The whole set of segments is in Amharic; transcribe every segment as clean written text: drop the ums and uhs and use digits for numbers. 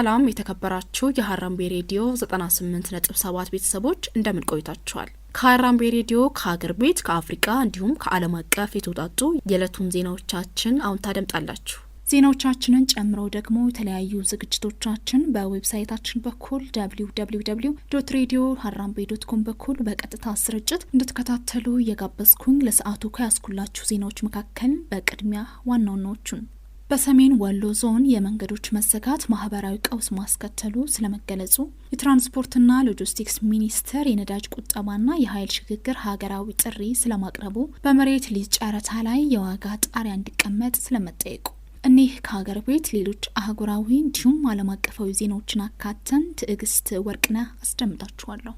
ሰላም የተከበራችሁ የሀራምቤ ሬዲዮ 98.7 ቤተሰቦች እንደምን ቆይታችኋል? ከሀራምቤ ሬዲዮ ከሀገር ቤት ከአፍሪካ እንዲሁም ከዓለም አቀፍ የተውጣጡ የዕለቱን ዜናዎቻችን አሁን ታደምጣላችሁ። ዜናዎቻችንን ጨምሮ ደግሞ የተለያዩ ዝግጅቶቻችን በዌብሳይታችን በኩል www.radioharambe.com በኩል በቀጥታ ስርጭት እንድትከታተሉ እየጋበዝኩኝ ለሰዓቱ ከያዝኩላችሁ ዜናዎች መካከል በቅድሚያ ዋናዎቹን በሰሜን ወሎ ዞን የመንገዶች መዘጋት ማህበራዊ ቀውስ ማስከተሉ ስለመገለጹ፣ የትራንስፖርትና ሎጂስቲክስ ሚኒስቴር የነዳጅ ቁጠባና የኃይል ሽግግር ሀገራዊ ጥሪ ስለማቅረቡ፣ በመሬት ሊዝ ጨረታ ላይ የዋጋ ጣሪያ እንዲቀመጥ ስለመጠየቁ፣ እኒህ ከሀገር ቤት ሌሎች አህጉራዊ እንዲሁም ዓለም አቀፋዊ ዜናዎችን አካተን ትዕግስት ወርቅነህ አስደምጣችኋለሁ።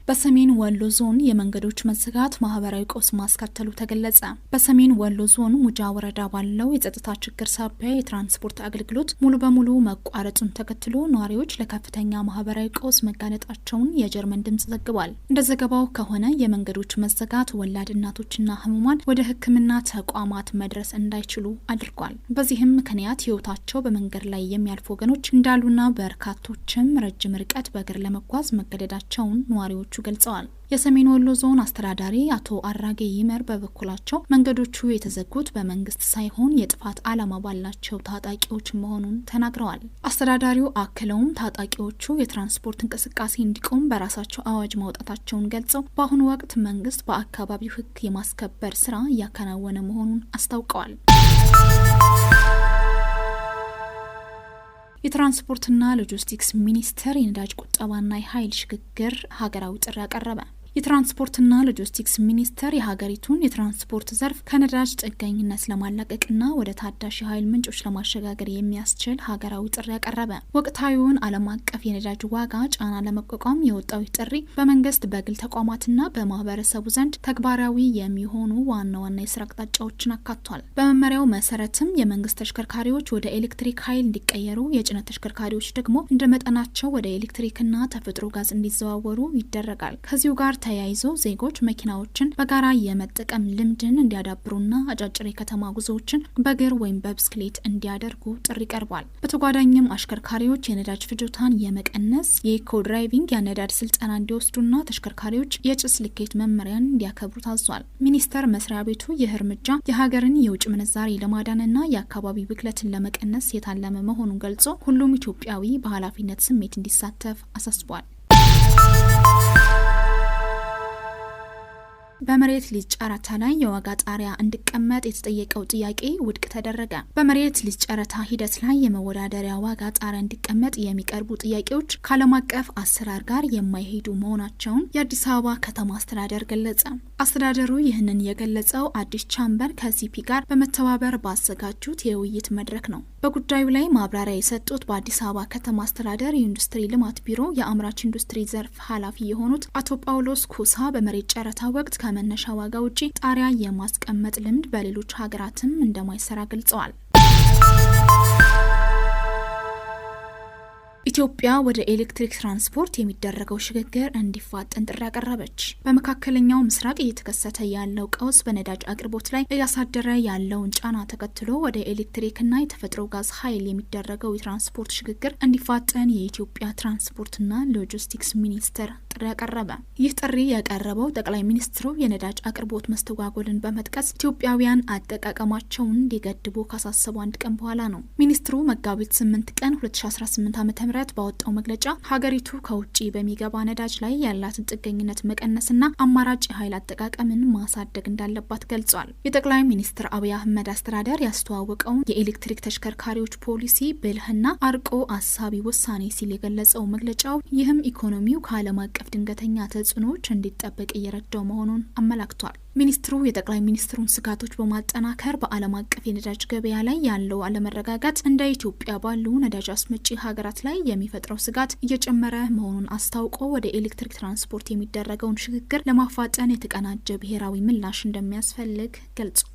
በሰሜን ወሎ ዞን የመንገዶች መዘጋት ማህበራዊ ቀውስ ማስከተሉ ተገለጸ። በሰሜን ወሎ ዞን ሙጃ ወረዳ ባለው የጸጥታ ችግር ሳቢያ የትራንስፖርት አገልግሎት ሙሉ በሙሉ መቋረጡን ተከትሎ ነዋሪዎች ለከፍተኛ ማህበራዊ ቀውስ መጋለጣቸውን የጀርመን ድምጽ ዘግቧል። እንደ ዘገባው ከሆነ የመንገዶች መዘጋት ወላድ እናቶችና ህሙማን ወደ ሕክምና ተቋማት መድረስ እንዳይችሉ አድርጓል። በዚህም ምክንያት ህይወታቸው በመንገድ ላይ የሚያልፉ ወገኖች እንዳሉና በርካቶችም ረጅም ርቀት በእግር ለመጓዝ መገደዳቸውን ነዋሪዎቹ ገልጸዋል። የሰሜን ወሎ ዞን አስተዳዳሪ አቶ አራጌ ይመር በበኩላቸው መንገዶቹ የተዘጉት በመንግስት ሳይሆን የጥፋት ዓላማ ባላቸው ታጣቂዎች መሆኑን ተናግረዋል። አስተዳዳሪው አክለውም ታጣቂዎቹ የትራንስፖርት እንቅስቃሴ እንዲቆም በራሳቸው አዋጅ ማውጣታቸውን ገልጸው በአሁኑ ወቅት መንግስት በአካባቢው ህግ የማስከበር ስራ እያከናወነ መሆኑን አስታውቀዋል። የትራንስፖርትና ሎጂስቲክስ ሚኒስቴር የነዳጅ ቁጠባና የኃይል ሽግግር ሀገራዊ ጥሪ አቀረበ። የትራንስፖርትና ሎጂስቲክስ ሚኒስቴር የሀገሪቱን የትራንስፖርት ዘርፍ ከነዳጅ ጥገኝነት ለማላቀቅና ወደ ታዳሽ የኃይል ምንጮች ለማሸጋገር የሚያስችል ሀገራዊ ጥሪ ያቀረበ። ወቅታዊውን ዓለም አቀፍ የነዳጅ ዋጋ ጫና ለመቋቋም የወጣው ጥሪ በመንግስት በግል ተቋማትና በማህበረሰቡ ዘንድ ተግባራዊ የሚሆኑ ዋና ዋና የስራ አቅጣጫዎችን አካቷል። በመመሪያው መሰረትም የመንግስት ተሽከርካሪዎች ወደ ኤሌክትሪክ ኃይል እንዲቀየሩ፣ የጭነት ተሽከርካሪዎች ደግሞ እንደ መጠናቸው ወደ ኤሌክትሪክና ተፈጥሮ ጋዝ እንዲዘዋወሩ ይደረጋል። ከዚሁ ጋር ተያይዞ ዜጎች መኪናዎችን በጋራ የመጠቀም ልምድን እንዲያዳብሩና አጫጭር የከተማ ጉዞዎችን በእግር ወይም በብስክሌት እንዲያደርጉ ጥሪ ቀርቧል። በተጓዳኝም አሽከርካሪዎች የነዳጅ ፍጆታን የመቀነስ የኢኮ ድራይቪንግ የነዳጅ ስልጠና እንዲወስዱና ተሽከርካሪዎች የጭስ ልኬት መመሪያን እንዲያከብሩ ታዟል። ሚኒስቴር መስሪያ ቤቱ ይህ እርምጃ የሀገርን የውጭ ምንዛሬ ለማዳንና የአካባቢ ብክለትን ለመቀነስ የታለመ መሆኑን ገልጾ ሁሉም ኢትዮጵያዊ በኃላፊነት ስሜት እንዲሳተፍ አሳስቧል። በመሬት ሊዝ ጨረታ ላይ የዋጋ ጣሪያ እንዲቀመጥ የተጠየቀው ጥያቄ ውድቅ ተደረገ። በመሬት ሊዝ ጨረታ ሂደት ላይ የመወዳደሪያ ዋጋ ጣሪያ እንዲቀመጥ የሚቀርቡ ጥያቄዎች ከዓለም አቀፍ አሰራር ጋር የማይሄዱ መሆናቸውን የአዲስ አበባ ከተማ አስተዳደር ገለጸ። አስተዳደሩ ይህንን የገለጸው አዲስ ቻምበር ከሲፒ ጋር በመተባበር ባዘጋጁት የውይይት መድረክ ነው። በጉዳዩ ላይ ማብራሪያ የሰጡት በአዲስ አበባ ከተማ አስተዳደር የኢንዱስትሪ ልማት ቢሮ የአምራች ኢንዱስትሪ ዘርፍ ኃላፊ የሆኑት አቶ ጳውሎስ ኩሳ በመሬት ጨረታ ወቅት ከመነሻ ዋጋ ውጪ ጣሪያ የማስቀመጥ ልምድ በሌሎች ሀገራትም እንደማይሰራ ገልጸዋል። ኢትዮጵያ ወደ ኤሌክትሪክ ትራንስፖርት የሚደረገው ሽግግር እንዲፋጠን ጥሪ ያቀረበች። በመካከለኛው ምስራቅ እየተከሰተ ያለው ቀውስ በነዳጅ አቅርቦት ላይ እያሳደረ ያለውን ጫና ተከትሎ ወደ ኤሌክትሪክና የተፈጥሮ ጋዝ ኃይል የሚደረገው የትራንስፖርት ሽግግር እንዲፋጠን የኢትዮጵያ ትራንስፖርትና ሎጂስቲክስ ሚኒስቴር ጥሪ ያቀረበ። ይህ ጥሪ ያቀረበው ጠቅላይ ሚኒስትሩ የነዳጅ አቅርቦት መስተጓጎልን በመጥቀስ ኢትዮጵያውያን አጠቃቀማቸውን እንዲገድቡ ካሳሰቡ አንድ ቀን በኋላ ነው። ሚኒስትሩ መጋቢት 8 ቀን 2018 ዓ.ም ባወጣው መግለጫ ሀገሪቱ ከውጪ በሚገባ ነዳጅ ላይ ያላትን ጥገኝነት መቀነስና አማራጭ የኃይል አጠቃቀምን ማሳደግ እንዳለባት ገልጿል። የጠቅላይ ሚኒስትር አብይ አህመድ አስተዳደር ያስተዋወቀውን የኤሌክትሪክ ተሽከርካሪዎች ፖሊሲ ብልህና አርቆ አሳቢ ውሳኔ ሲል የገለጸው መግለጫው ይህም ኢኮኖሚው ከዓለም አቀፍ ድንገተኛ ተጽዕኖዎች እንዲጠበቅ እየረዳው መሆኑን አመላክቷል። ሚኒስትሩ የጠቅላይ ሚኒስትሩን ስጋቶች በማጠናከር በዓለም አቀፍ የነዳጅ ገበያ ላይ ያለው አለመረጋጋት እንደ ኢትዮጵያ ባሉ ነዳጅ አስመጪ ሀገራት ላይ የሚፈጥረው ስጋት እየጨመረ መሆኑን አስታውቆ ወደ ኤሌክትሪክ ትራንስፖርት የሚደረገውን ሽግግር ለማፋጠን የተቀናጀ ብሔራዊ ምላሽ እንደሚያስፈልግ ገልጿል።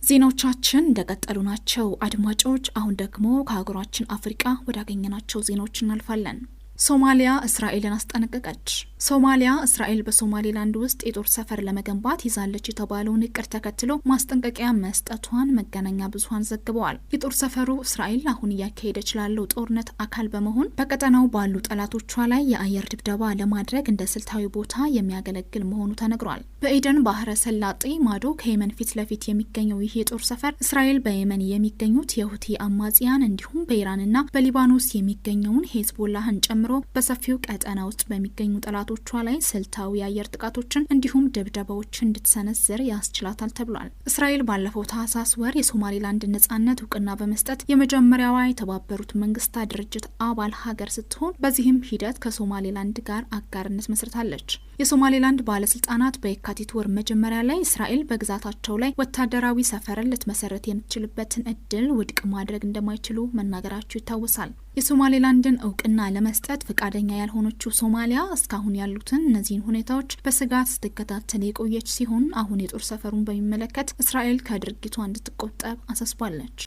ዜናዎቻችን እንደቀጠሉ ናቸው። አድማጮች፣ አሁን ደግሞ ከሀገራችን አፍሪካ ወዳገኘናቸው ዜናዎች እናልፋለን። ሶማሊያ እስራኤልን አስጠነቀቀች። ሶማሊያ እስራኤል በሶማሌላንድ ውስጥ የጦር ሰፈር ለመገንባት ይዛለች የተባለውን እቅድ ተከትሎ ማስጠንቀቂያ መስጠቷን መገናኛ ብዙሃን ዘግበዋል። የጦር ሰፈሩ እስራኤል አሁን እያካሄደች ላለው ጦርነት አካል በመሆን በቀጠናው ባሉ ጠላቶቿ ላይ የአየር ድብደባ ለማድረግ እንደ ስልታዊ ቦታ የሚያገለግል መሆኑ ተነግሯል። በኤደን ባህረ ሰላጤ ማዶ ከየመን ፊት ለፊት የሚገኘው ይህ የጦር ሰፈር እስራኤል በየመን የሚገኙት የሁቲ አማጽያን እንዲሁም በኢራንና በሊባኖስ የሚገኘውን ሄዝቦላህን ጨምሮ በሰፊው ቀጠና ውስጥ በሚገኙ ጠላቶቿ ላይ ስልታዊ የአየር ጥቃቶችን እንዲሁም ድብደባዎችን እንድትሰነዝር ያስችላታል ተብሏል። እስራኤል ባለፈው ታህሳስ ወር የሶማሌላንድ ነጻነት እውቅና በመስጠት የመጀመሪያዋ የተባበሩት መንግስታት ድርጅት አባል ሀገር ስትሆን በዚህም ሂደት ከሶማሌላንድ ጋር አጋርነት መስርታለች። የሶማሌላንድ ባለስልጣናት በየካቲት ወር መጀመሪያ ላይ እስራኤል በግዛታቸው ላይ ወታደራዊ ሰፈርን ልትመሰረት የምትችልበትን እድል ውድቅ ማድረግ እንደማይችሉ መናገራቸው ይታወሳል። የሶማሌላንድን እውቅና ለመስጠት ፈቃደኛ ያልሆነችው ሶማሊያ እስካሁን ያሉትን እነዚህን ሁኔታዎች በስጋት ስትከታተል የቆየች ሲሆን አሁን የጦር ሰፈሩን በሚመለከት እስራኤል ከድርጊቷ እንድትቆጠብ አሳስባለች።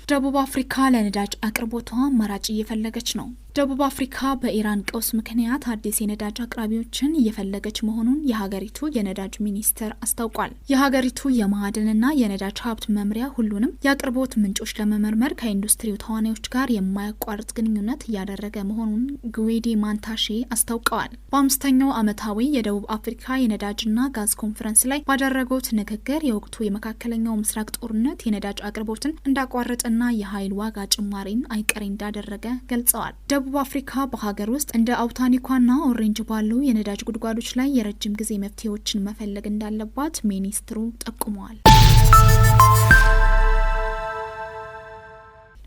ደቡብ አፍሪካ ለነዳጅ አቅርቦቷ አማራጭ እየፈለገች ነው። ደቡብ አፍሪካ በኢራን ቀውስ ምክንያት አዲስ የነዳጅ አቅራቢዎችን እየፈለገች መሆኑን የሀገሪቱ የነዳጅ ሚኒስቴር አስታውቋል። የሀገሪቱ የማዕድንና የነዳጅ ሀብት መምሪያ ሁሉንም የአቅርቦት ምንጮች ለመመርመር ከኢንዱስትሪው ተዋናዮች ጋር የማያቋርጥ ግንኙነት እያደረገ መሆኑን ጉዌዲ ማንታሼ አስታውቀዋል። በ5ኛው ዓመታዊ የደቡብ አፍሪካ የነዳጅና ጋዝ ኮንፈረንስ ላይ ባደረጉት ንግግር የወቅቱ የመካከለኛው ምስራቅ ጦርነት የነዳጅ አቅርቦትን እንዳቋረጠና የኃይል ዋጋ ጭማሪን አይቀሬ እንዳደረገ ገልጸዋል። ደቡብ አፍሪካ በሀገር ውስጥ እንደ አውታኒኳና ኦሬንጅ ባሉ የነዳጅ ጉድጓዶች ላይ የረጅም ጊዜ መፍትሄዎችን መፈለግ እንዳለባት ሚኒስትሩ ጠቁመዋል።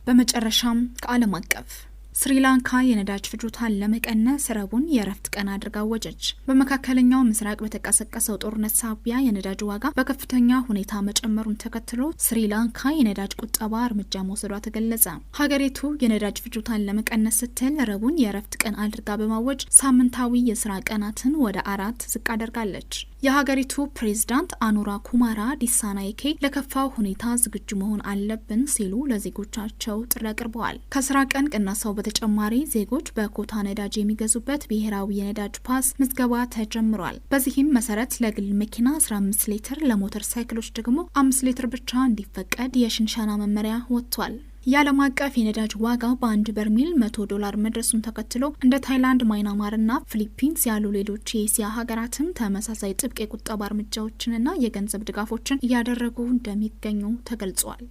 በመጨረሻም ከዓለም አቀፍ ስሪላንካ የነዳጅ ፍጆታን ለመቀነስ ረቡዕን የእረፍት ቀን አድርጋ አወጀች። በመካከለኛው ምስራቅ በተቀሰቀሰው ጦርነት ሳቢያ የነዳጅ ዋጋ በከፍተኛ ሁኔታ መጨመሩን ተከትሎ ስሪላንካ የነዳጅ ቁጠባ እርምጃ መውሰዷ ተገለጸ። ሀገሪቱ የነዳጅ ፍጆታን ለመቀነስ ስትል ረቡዕን የእረፍት ቀን አድርጋ በማወጅ ሳምንታዊ የስራ ቀናትን ወደ 4 ዝቅ አድርጋለች። የሀገሪቱ ፕሬዝዳንት አኑራ ኩማራ ዲሳናይኬ ለከፋው ሁኔታ ዝግጁ መሆን አለብን ሲሉ ለዜጎቻቸው ጥሪ አቅርበዋል። ከስራ ቀን ቅነሳው በተጨማሪ ዜጎች በኮታ ነዳጅ የሚገዙበት ብሔራዊ የነዳጅ ፓስ ምዝገባ ተጀምሯል። በዚህም መሰረት ለግል መኪና 15 ሊትር፣ ለሞተር ሳይክሎች ደግሞ 5 ሊትር ብቻ እንዲፈቀድ የሽንሸና መመሪያ ወጥቷል። የዓለም አቀፍ የነዳጅ ዋጋ በአንድ በርሜል $100 መድረሱን ተከትሎ እንደ ታይላንድ፣ ማይናማርና ፊሊፒንስ ያሉ ሌሎች የኤስያ ሀገራትም ተመሳሳይ ጥብቅ የቁጠባ እርምጃዎችንና የገንዘብ ድጋፎችን እያደረጉ እንደሚገኙ ተገልጿል።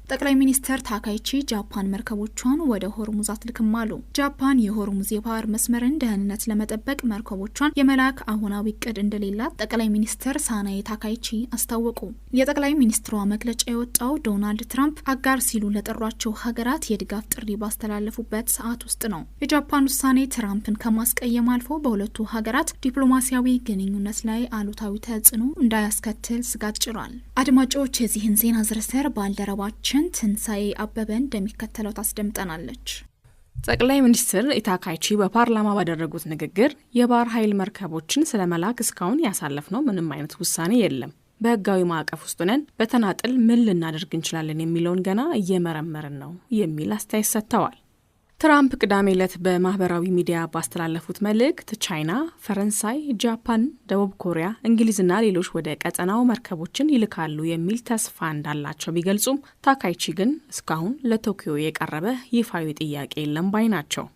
ጠቅላይ ሚኒስትር ታካይቺ ጃፓን መርከቦቿን ወደ ሆርሙዝ አትልክም አሉ። ጃፓን የሆርሙዝ የባህር መስመርን ደህንነት ለመጠበቅ መርከቦቿን የመላክ አሁናዊ እቅድ እንደሌላት ጠቅላይ ሚኒስትር ሳናኤ ታካይቺ አስታወቁ። የጠቅላይ ሚኒስትሯ መግለጫ የወጣው ዶናልድ ትራምፕ አጋር ሲሉ ለጠሯቸው ሀገራት የድጋፍ ጥሪ ባስተላለፉበት ሰዓት ውስጥ ነው። የጃፓን ውሳኔ ትራምፕን ከማስቀየም አልፎ በሁለቱ ሀገራት ዲፕሎማሲያዊ ግንኙነት ላይ አሉታዊ ተጽዕኖ እንዳያስከትል ስጋት ጭሯል። አድማጮች፣ የዚህን ዜና ዝርዝር ባልደረባችን ትንሳኤ አበበ እንደሚከተለው ታስደምጠናለች። ጠቅላይ ሚኒስትር ኢታካይቺ በፓርላማ ባደረጉት ንግግር የባህር ኃይል መርከቦችን ስለመላክ እስካሁን ያሳለፍነው ምንም አይነት ውሳኔ የለም፣ በህጋዊ ማዕቀፍ ውስጥ ነን፣ በተናጥል ምን ልናደርግ እንችላለን የሚለውን ገና እየመረመርን ነው የሚል አስተያየት ሰጥተዋል። ትራምፕ ቅዳሜ ዕለት በማህበራዊ ሚዲያ ባስተላለፉት መልእክት ቻይና፣ ፈረንሳይ፣ ጃፓን፣ ደቡብ ኮሪያ፣ እንግሊዝና ሌሎች ወደ ቀጠናው መርከቦችን ይልካሉ የሚል ተስፋ እንዳላቸው ቢገልጹም ታካይቺ ግን እስካሁን ለቶኪዮ የቀረበ ይፋዊ ጥያቄ የለም ባይ ናቸው።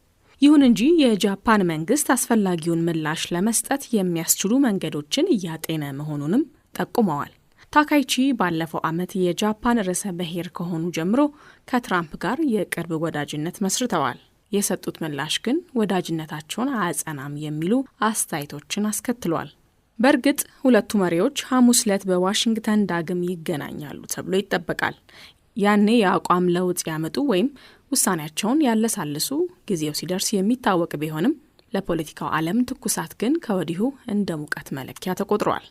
ይሁን እንጂ የጃፓን መንግስት አስፈላጊውን ምላሽ ለመስጠት የሚያስችሉ መንገዶችን እያጤነ መሆኑንም ጠቁመዋል። ታካይቺ ባለፈው ዓመት የጃፓን ርዕሰ ብሔር ከሆኑ ጀምሮ ከትራምፕ ጋር የቅርብ ወዳጅነት መስርተዋል። የሰጡት ምላሽ ግን ወዳጅነታቸውን አያጸናም የሚሉ አስተያየቶችን አስከትሏል። በእርግጥ ሁለቱ መሪዎች ሐሙስ ዕለት በዋሽንግተን ዳግም ይገናኛሉ ተብሎ ይጠበቃል። ያኔ የአቋም ለውጥ ያመጡ ወይም ውሳኔያቸውን ያለሳልሱ ጊዜው ሲደርስ የሚታወቅ ቢሆንም ለፖለቲካው ዓለም ትኩሳት ግን ከወዲሁ እንደ ሙቀት መለኪያ ተቆጥሯል።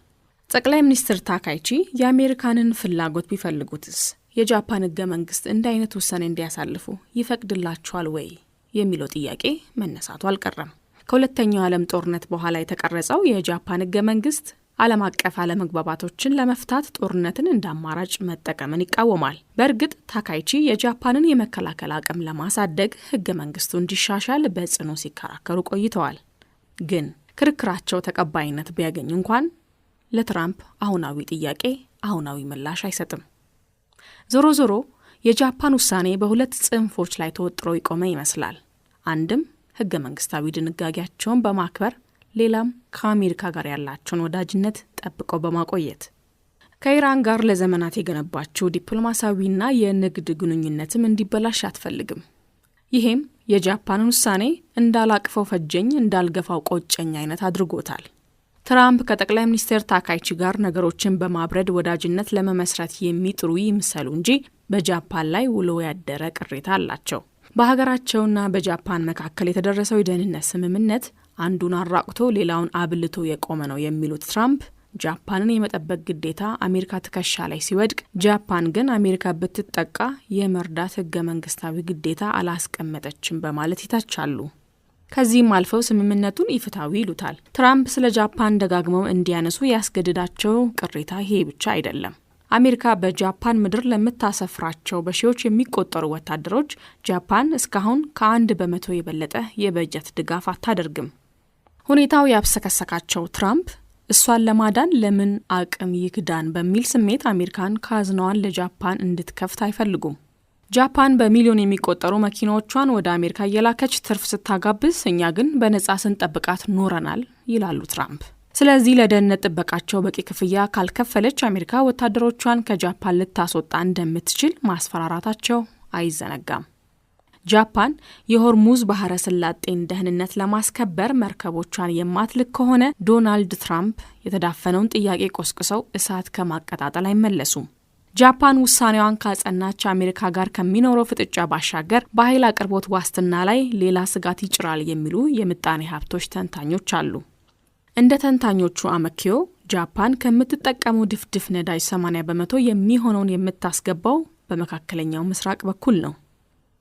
ጠቅላይ ሚኒስትር ታካይቺ የአሜሪካንን ፍላጎት ቢፈልጉትስ የጃፓን ህገ መንግስት እንደ አይነት ውሳኔ እንዲያሳልፉ ይፈቅድላቸዋል ወይ የሚለው ጥያቄ መነሳቱ አልቀረም። ከሁለተኛው ዓለም ጦርነት በኋላ የተቀረጸው የጃፓን ህገ መንግስት ዓለም አቀፍ አለመግባባቶችን ለመፍታት ጦርነትን እንደ አማራጭ መጠቀምን ይቃወማል። በእርግጥ ታካይቺ የጃፓንን የመከላከል አቅም ለማሳደግ ህገ መንግስቱ እንዲሻሻል በጽኑ ሲከራከሩ ቆይተዋል። ግን ክርክራቸው ተቀባይነት ቢያገኝ እንኳን ለትራምፕ አሁናዊ ጥያቄ አሁናዊ ምላሽ አይሰጥም። ዞሮ ዞሮ የጃፓን ውሳኔ በሁለት ጽንፎች ላይ ተወጥሮ ይቆመ ይመስላል። አንድም ህገ መንግስታዊ ድንጋጌያቸውን በማክበር ሌላም ከአሜሪካ ጋር ያላቸውን ወዳጅነት ጠብቀው በማቆየት ከኢራን ጋር ለዘመናት የገነባቸው ዲፕሎማሲያዊና የንግድ ግንኙነትም እንዲበላሽ አትፈልግም። ይሄም የጃፓንን ውሳኔ እንዳላቅፈው ፈጀኝ እንዳልገፋው ቆጨኝ አይነት አድርጎታል። ትራምፕ ከጠቅላይ ሚኒስትር ታካይቺ ጋር ነገሮችን በማብረድ ወዳጅነት ለመመስረት የሚጥሩ ይምሰሉ እንጂ በጃፓን ላይ ውሎ ያደረ ቅሬታ አላቸው። በሀገራቸውና በጃፓን መካከል የተደረሰው የደህንነት ስምምነት አንዱን አራቅቶ ሌላውን አብልቶ የቆመ ነው የሚሉት ትራምፕ ጃፓንን የመጠበቅ ግዴታ አሜሪካ ትከሻ ላይ ሲወድቅ፣ ጃፓን ግን አሜሪካ ብትጠቃ የመርዳት ህገ መንግስታዊ ግዴታ አላስቀመጠችም በማለት ይታቻሉ። ከዚህም አልፈው ስምምነቱን ኢፍታዊ ይሉታል። ትራምፕ ስለ ጃፓን ደጋግመው እንዲያነሱ ያስገድዳቸው ቅሬታ ይሄ ብቻ አይደለም። አሜሪካ በጃፓን ምድር ለምታሰፍራቸው በሺዎች የሚቆጠሩ ወታደሮች ጃፓን እስካሁን ከ1% የበለጠ የበጀት ድጋፍ አታደርግም። ሁኔታው ያብሰከሰካቸው ትራምፕ እሷን ለማዳን ለምን አቅም ይክዳን በሚል ስሜት አሜሪካን ካዝናዋን ለጃፓን እንድትከፍት አይፈልጉም። ጃፓን በሚሊዮን የሚቆጠሩ መኪናዎቿን ወደ አሜሪካ እየላከች ትርፍ ስታጋብዝ፣ እኛ ግን በነጻ ስንጠብቃት ኖረናል ይላሉ ትራምፕ። ስለዚህ ለደህንነት ጥበቃቸው በቂ ክፍያ ካልከፈለች አሜሪካ ወታደሮቿን ከጃፓን ልታስወጣ እንደምትችል ማስፈራራታቸው አይዘነጋም። ጃፓን የሆርሙዝ ባህረ ሰላጤን ደህንነት ለማስከበር መርከቦቿን የማትልክ ከሆነ ዶናልድ ትራምፕ የተዳፈነውን ጥያቄ ቆስቅሰው እሳት ከማቀጣጠል አይመለሱም። ጃፓን ውሳኔዋን ካጸናች አሜሪካ ጋር ከሚኖረው ፍጥጫ ባሻገር በኃይል አቅርቦት ዋስትና ላይ ሌላ ስጋት ይጭራል የሚሉ የምጣኔ ሀብቶች ተንታኞች አሉ። እንደ ተንታኞቹ አመክዮ ጃፓን ከምትጠቀመው ድፍድፍ ነዳጅ 80% የሚሆነውን የምታስገባው በመካከለኛው ምስራቅ በኩል ነው።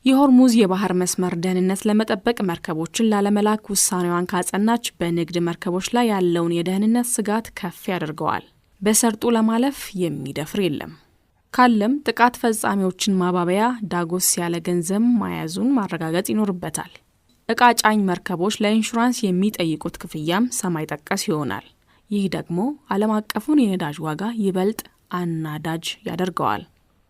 የሆርሙዝ የባህር መስመር ደህንነት ለመጠበቅ መርከቦችን ላለመላክ ውሳኔዋን ካጸናች በንግድ መርከቦች ላይ ያለውን የደህንነት ስጋት ከፍ ያደርገዋል። በሰርጡ ለማለፍ የሚደፍር የለም። ካለም ጥቃት ፈጻሚዎችን ማባበያ ዳጎስ ያለ ገንዘብ መያዙን ማረጋገጥ ይኖርበታል። እቃ ጫኝ መርከቦች ለኢንሹራንስ የሚጠይቁት ክፍያም ሰማይ ጠቀስ ይሆናል። ይህ ደግሞ ዓለም አቀፉን የነዳጅ ዋጋ ይበልጥ አናዳጅ ያደርገዋል።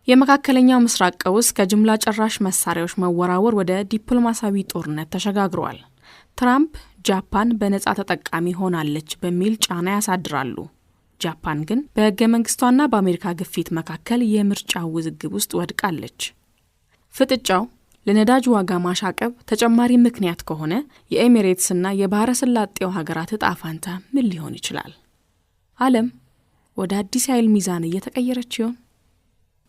የመካከለኛው ምስራቅ ቀውስ ከጅምላ ጨራሽ መሳሪያዎች መወራወር ወደ ዲፕሎማሲያዊ ጦርነት ተሸጋግሯል። ትራምፕ ጃፓን በነጻ ተጠቃሚ ሆናለች በሚል ጫና ያሳድራሉ። ጃፓን ግን በህገ መንግስቷና በአሜሪካ ግፊት መካከል የምርጫ ውዝግብ ውስጥ ወድቃለች። ፍጥጫው ለነዳጅ ዋጋ ማሻቀብ ተጨማሪ ምክንያት ከሆነ የኤሚሬትስና የባህረ ሰላጤው ሀገራት ዕጣ ፈንታ ምን ሊሆን ይችላል? ዓለም ወደ አዲስ ኃይል ሚዛን እየተቀየረች ይሆን?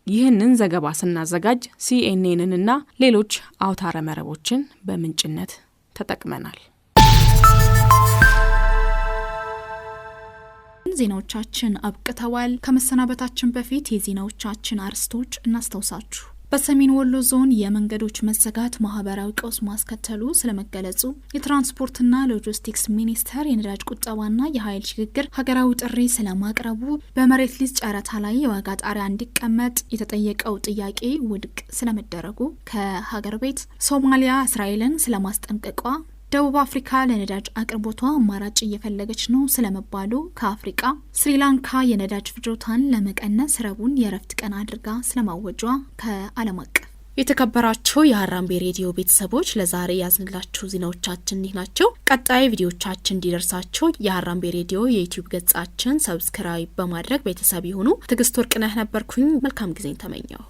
ይህንን ዘገባ ስናዘጋጅ ሲኤንኤንንና ሌሎች አውታረ መረቦችን በምንጭነት ተጠቅመናል። ዜናዎቻችን አብቅተዋል። ከመሰናበታችን በፊት የዜናዎቻችን አርዕስቶች እናስታውሳችሁ። በሰሜን ወሎ ዞን የመንገዶች መዘጋት ማህበራዊ ቀውስ ማስከተሉ ስለመገለጹ፣ የትራንስፖርትና ሎጂስቲክስ ሚኒስቴር የነዳጅ ቁጠባና የኃይል ሽግግር ሀገራዊ ጥሪ ስለማቅረቡ፣ በመሬት ሊዝ ጨረታ ላይ የዋጋ ጣሪያ እንዲቀመጥ የተጠየቀው ጥያቄ ውድቅ ስለመደረጉ፣ ከሀገር ቤት ሶማሊያ እስራኤልን ስለማስጠንቀቋ፣ ደቡብ አፍሪካ ለነዳጅ አቅርቦቷ አማራጭ እየፈለገች ነው ስለመባሉ፣ ከአፍሪቃ ስሪላንካ የነዳጅ ፍጆታን ለመቀነስ ረቡዕን የእረፍት ቀን አድርጋ ስለማወጇ፣ ከዓለም አቀፍ። የተከበራችሁ የሀራምቤ ሬዲዮ ቤተሰቦች ለዛሬ ያዝንላችሁ ዜናዎቻችን እኒህ ናቸው። ቀጣይ ቪዲዮቻችን እንዲደርሳችሁ የሀራምቤ ሬዲዮ የዩቲዩብ ገጻችን ሰብስክራይብ በማድረግ ቤተሰብ ይሁኑ። ትዕግስት ወርቅነህ ነበርኩኝ። መልካም ጊዜን ተመኘው።